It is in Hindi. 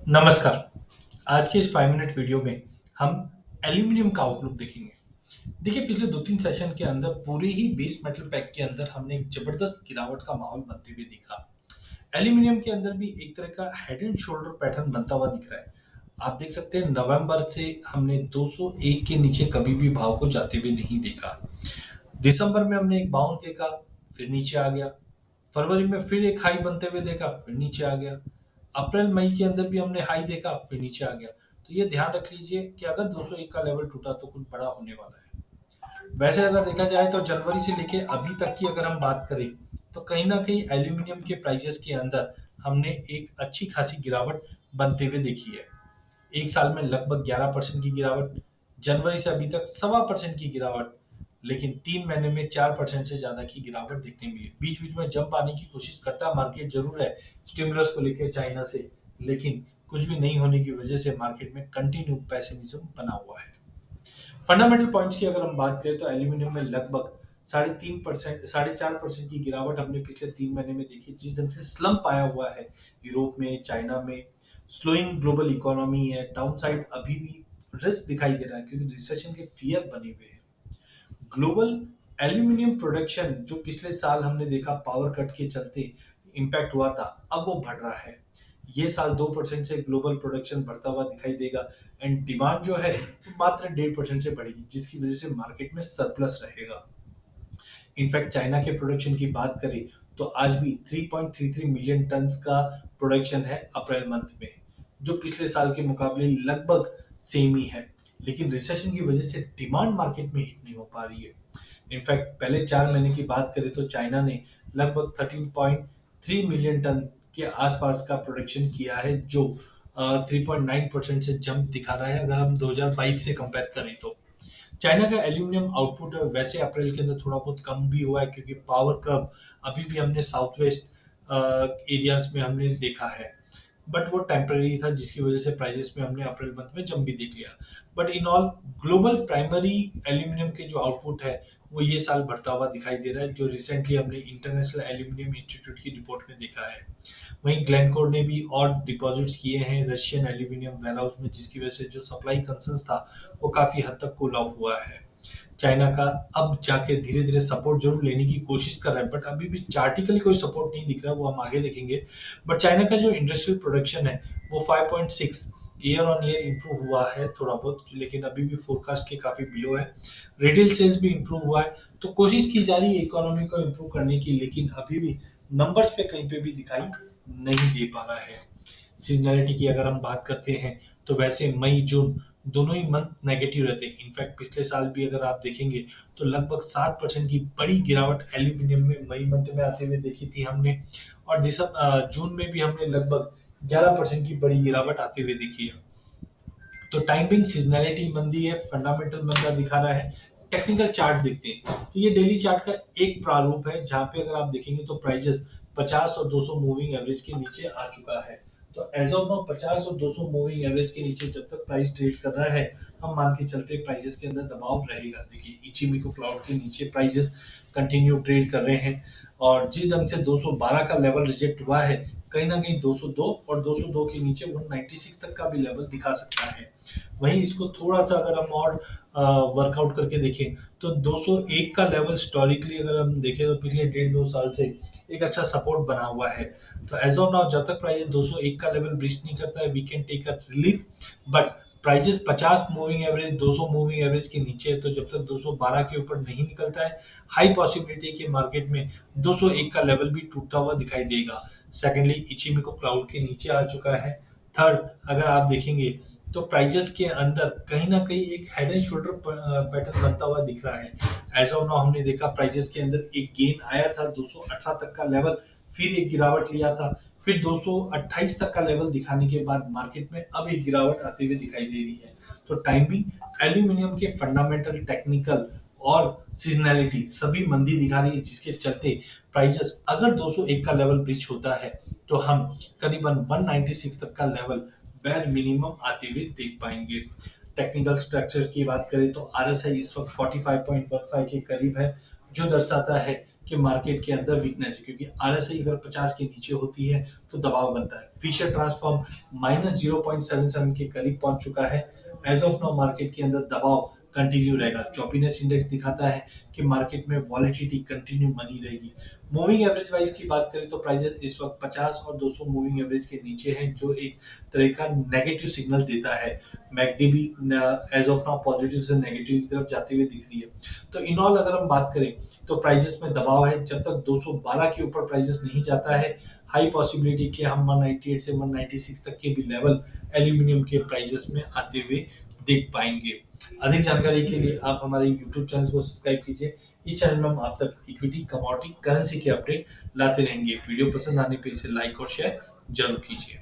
नमस्कार। आज के इस 5 मिनट वीडियो में हम एल्यूमीनियम का आउटलुक देखेंगे। देखिए, पिछले 2-3 सेशन के अंदर पूरे ही बेस मेटल पैक के अंदर हमने एक जबरदस्त गिरावट का माहौल बनते हुए देखा। एल्यूमीनियम के अंदर भी एक तरह का हेड एंड शोल्डर पैटर्न बनता हुआ दिख रहा है। आप देख सकते हैं नवंबर से हमने 201 के नीचे कभी भी भाव को जाते हुए नहीं देखा। दिसंबर में हमने एक बाउंस देखा, फिर नीचे आ गया। फरवरी में फिर एक हाई बनते हुए देखा, फिर नीचे आ गया। अप्रैल मई के अंदर भी हमने हाई देखा, फिर नीचे आ गया। तो ये ध्यान रख लीजिए कि अगर 201 का लेवल टूटा तो कुछ बड़ा होने वाला है। वैसे अगर देखा जाए तो जनवरी से लेके अभी तक की अगर हम बात करें तो कहीं ना कहीं एल्यूमिनियम के प्राइजेस के अंदर हमने एक अच्छी खासी गिरावट बनते हुए देखी है। एक साल में लगभग 11% की गिरावट, जनवरी से अभी तक 1.25% की गिरावट, लेकिन 3 महीने में 4% से ज्यादा की गिरावट देखने मिली। बीच बीच में जंप आने की कोशिश करता है मार्केट जरूर है स्टिमुलस को लेकर चाइना से, लेकिन कुछ भी नहीं होने की वजह से मार्केट में कंटिन्यू पैसिमिज्म बना हुआ है। फंडामेंटल पॉइंट्स की अगर हम बात करें तो एल्यूमिनियम में लगभग 3.5%4.5% की गिरावट हमने पिछले 3 महीने में देखी, जिस ढंग से स्लम्प आया हुआ है यूरोप में, चाइना में, स्लोइंग ग्लोबल इकोनॉमी है, डाउन साइड अभी भी रिस्क दिखाई दे रहा है क्योंकि रिसेशन के फियर बने हुए हैं। ग्लोबल एल्यूमिनियम प्रोडक्शन जो पिछले साल हमने देखा पावर कट के चलते इम्पैक्ट हुआ था, अब वो बढ़ रहा है। ये साल 2% से ग्लोबल प्रोडक्शन बढ़ता हुआ दिखाई देगा एंड डिमांड जो है मात्र 1.5% से बढ़ेगी, जिसकी वजह से मार्केट में सरप्लस रहेगा। इनफैक्ट चाइना के प्रोडक्शन की बात करें तो आज भी 3.33 मिलियन टन्स का प्रोडक्शन है अप्रैल मंथ में, जो पिछले साल के मुकाबले लगभग सेम ही है। लेकिन रिसेशन की वजह से डिमांड मार्केट में हिट नहीं हो पा रही है। इनफैक्ट पहले 4 महीने की बात करें तो चाइना ने लगभग 13.3 मिलियन टन के आसपास का प्रोडक्शन किया है, जो 3.9% से जंप दिखा रहा है अगर हम 2022 से कंपेयर करें तो। चाइना का एल्यूमिनियम आउटपुट वैसे अप्रैल के अंदर थोड़ा बहुत कम भी हुआ है क्योंकि पावर कर्व अभी भी हमने साउथ वेस्ट एरियाज में हमने देखा है, बट वो टेम्पररी था जिसकी वजह से प्राइजेस में हमने अप्रैल मंथ में जंप भी देख लिया। But in all global primary aluminium के जो आउटपुट है वो ये साल बढ़ता हुआ दिखाई दे रहा है, जो रिसेंटली हमने इंटरनेशनल एल्यूमिनियम इंस्टीट्यूट की रिपोर्ट में देखा है। वहीं ग्लेनकोर ने भी और डिपॉजिट्स किए हैं रशियन एल्यूमिनियम वेयरहाउस में, जिसकी वजह से जो सप्लाई कंसर्न्स था वो काफी हद तक कूल ऑफ हुआ है। चाइना का अब जाके धीरे धीरे सपोर्ट जरूर लेने की कोशिश कर रहा है, बट अभी भी चार्टिकली कोई सपोर्ट नहीं दिख रहा है, वो हम आगे देखेंगे। बट चाइना का जो इंडस्ट्रियल प्रोडक्शन है वो 5.6 ईयर ऑन ईयर इंप्रूव हुआ है थोड़ा बहुत, लेकिन अभी भी फोरकास्ट के काफी बिलो है। रिटेल सेल्स भी इंप्रूव हुआ है, तो कोशिश की जा रही है इकोनॉमी को इंप्रूव करने की, लेकिन अभी भी नंबर्स पे कहीं पे भी दिखाई नहीं दे पा रहा है। सीजनैलिटी की अगर हम बात करते हैं तो वैसे मई जून दोनों ही मंथ नेगेटिव रहते हैं। इनफैक्ट पिछले साल भी अगर आप देखेंगे तो लगभग 7% की बड़ी गिरावट एल्यूमिनियम में मई मंथ में आते हुए देखी थी हमने, और जून में भी हमने लगभग 11% की बड़ी गिरावट आते हुए देखी है। तो टाइमिंग सीजनैलिटी मंदी है, फंडामेंटल मंदा दिखा रहा है। टेक्निकल चार्ट देखते हैं तो ये डेली चार्ट का एक प्रारूप है जहां पे अगर आप देखेंगे तो प्राइजेस 50 और 200 मूविंग एवरेज के नीचे आ चुका है। तो एज ऑफ नाउ 50 और 200 मूविंग एवरेज के नीचे जब तक प्राइस ट्रेड कर रहा है, हम मान के चलते प्राइजेस के अंदर दबाव रहेगा। देखिए इचिमिको क्लाउड के नीचे प्राइजेस कंटिन्यू ट्रेड कर रहे हैं, और जिस ढंग से 212 का लेवल रिजेक्ट हुआ है, कहीं ना कहीं 202 और 202 के नीचे 196 तक का भी लेवल दिखा सकता है। वहीं इसको थोड़ा सा अगर हम और वर्कआउट करके देखें तो 201 का लेवल हिस्टोरिकली अगर हम देखें तो पिछले 1.5-2 साल से एक अच्छा सपोर्ट बना हुआ है। तो एज ऑफ नाउ जब तक प्राइस 201 का लेवल ब्रीच नहीं करता है we can take a relief, but prices 50 moving average 200 moving average के नीचे है, तो जब तक 212 के ऊपर नहीं निकलता है, हाई पॉसिबिलिटी के मार्केट में 201 का लेवल भी टूटता हुआ दिखाई देगा। सेकेंडली इचिमिको क्लाउड के नीचे आ चुका है। थर्ड, अगर आप देखेंगे तो प्राइजेस के अंदर कहीं ना कहीं एक हेड एंड शोल्डर पैटर्न बनता हुआ दिख रहा है। एज ऑफ नाउ हमने देखा प्राइजेस के अंदर एक गेन आया था 218 तक का लेवल, फिर एक गिरावट लिया था, फिर 228 तक का लेवल दिखाने के बाद मार्केट में अब एक गिरावट आते हुए दिखाई दे रही है। तो टाइमिंग एल्यूमिनियम के फंडामेंटल, टेक्निकल और सीजनैलिटी सभी मंदी दिखा रही है, जिसके चलते प्राइजेस अगर 201 का लेवल ब्रीच होता है तो हम करीबन 196 तक का लेवल बेर मिनिमम आते हुए देख पाएंगे। टेक्निकल स्ट्रक्चर की बात करें तो आरएसआई इस वक्त 45.15 के करीब है, जो दर्शाता है कि मार्केट के अंदर वीकनेस है, क्योंकि आरएसआई अगर 50 के नीचे होती है तो दबाव बनता है। फिशर ट्रांसफॉर्म -0.77 के करीब पहुंच चुका है। एज ऑफ नाउ मार्केट के अंदर दबाव कंटिन्यू रहेगा। चॉपीनेस इंडेक्स दिखाता है कि मार्केट में वॉलिटिलिटी कंटिन्यू बनी रहेगी। मूविंग एवरेज वाइज की बात करें तो प्राइसेस इस वक्त 50 और 200 मूविंग एवरेज के नीचे हैं, जो एक तरह का नेगेटिव सिग्नल देता है। मैकडी भी एज ऑफ नाउ पॉजिटिव से नेगेटिव की तरफ जाते हुए दिख रही है। तो इन ऑल अगर हम बात करें तो प्राइजेस में दबाव है। जब तक 212 के ऊपर प्राइजेस नहीं जाता है, हाई पॉसिबिलिटी के हम 198 से 196 तक के भी लेवल एल्यूमिनियम के प्राइजेस में आते हुए देख पाएंगे। अधिक जानकारी के लिए आप हमारे यूट्यूब चैनल को सब्सक्राइब कीजिए। इस चैनल में हम आप तक इक्विटी, कमोडिटी, करेंसी के अपडेट लाते रहेंगे। वीडियो पसंद आने पे इसे लाइक और शेयर जरूर कीजिए।